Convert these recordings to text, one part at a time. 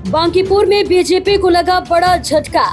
बांकीपुर में बीजेपी को लगा बड़ा झटका।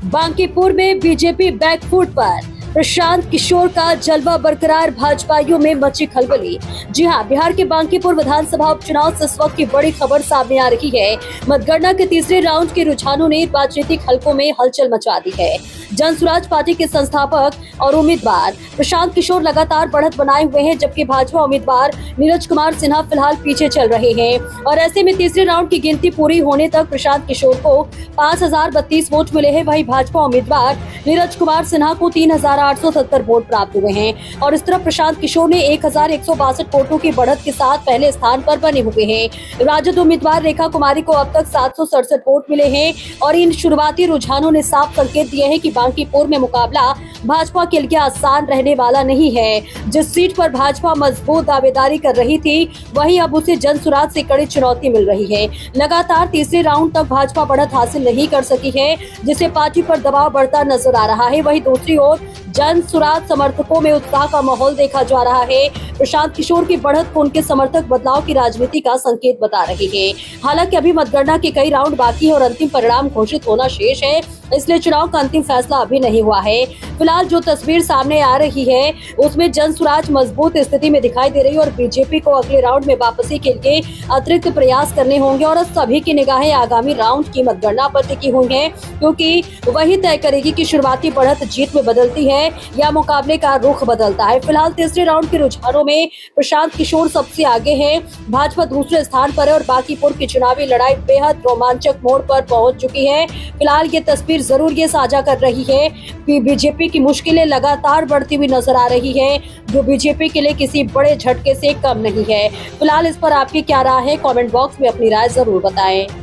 बांकीपुर में बीजेपी बैकफुट पर, प्रशांत किशोर का जलवा बरकरार, भाजपाइयों में मची खलबली। जी हां, बिहार के बांकीपुर विधानसभा उपचुनाव से इस वक्त की बड़ी खबर सामने आ रही है। मतगणना के तीसरे राउंड के रुझानों ने राजनीतिक हलकों में हलचल मचा दी है। जन सुराज पार्टी के संस्थापक और उम्मीदवार प्रशांत किशोर लगातार बढ़त बनाए हुए हैं, जबकि भाजपा उम्मीदवार नीरज कुमार सिन्हा फिलहाल पीछे चल रहे हैं। और ऐसे में तीसरे राउंड की गिनती पूरी होने तक प्रशांत किशोर को 5032 वोट मिले हैं, वहीं भाजपा उम्मीदवार नीरज कुमार सिन्हा को 3870 वोट प्राप्त हुए हैं। और इस तरह प्रशांत किशोर ने 1162 वोटों की बढ़त के साथ पहले स्थान पर बने हुए हैं। राजद उम्मीदवार रेखा कुमारी को अब तक 767 वोट मिले हैं। और इन शुरुआती रुझानों ने साफ संकेत दिए हैं कि बांकीपुर में मुकाबला भाजपा के लिए आसान रहने वाला नहीं है। जिस सीट पर भाजपा मजबूत दावेदारी कर रही थी, वहीं अब उसे जनसुराज से कड़ी चुनौती मिल रही है। लगातार तीसरे राउंड तक भाजपा बढ़त हासिल नहीं कर सकी है, जिससे पार्टी पर दबाव बढ़ता नजर आ रहा है। वहीं दूसरी ओर जन सुराज समर्थकों में उत्साह का माहौल देखा जा रहा है। प्रशांत किशोर की बढ़त को उनके समर्थक बदलाव की राजनीति का संकेत बता रहे हैं। हालांकि अभी मतगणना के कई राउंड बाकी है और अंतिम परिणाम घोषित होना शेष है, इसलिए चुनाव का अंतिम फैसला अभी नहीं हुआ है। फिलहाल जो तस्वीर सामने आ रही है, उसमें जन सुराज मजबूत स्थिति में दिखाई दे रही है और बीजेपी को अगले राउंड में वापसी के लिए अतिरिक्त प्रयास करने होंगे। और सभी की निगाहें आगामी राउंड की मतगणना पर टिकी हुई हैं, क्योंकि वही तय करेगी कि शुरुआती बढ़त जीत में बदलती है या मुकाबले का रुख बदलता है। फिलहाल तीसरे राउंड के रुझानों में प्रशांत किशोर सबसे आगे हैं, भाजपा दूसरे स्थान पर है और बांकीपुर की चुनावी लड़ाई बेहद रोमांचक मोड़ पर पहुंच चुकी है। फिलहाल ये तस्वीर जरूर ये साझा कर रही है कि बीजेपी की मुश्किलें लगातार बढ़ती हुई नजर आ रही है, जो बीजेपी के लिए किसी बड़े झटके से कम नहीं है। फिलहाल इस पर आपकी क्या राय है? कमेंट बॉक्स में अपनी राय जरूर बताएं।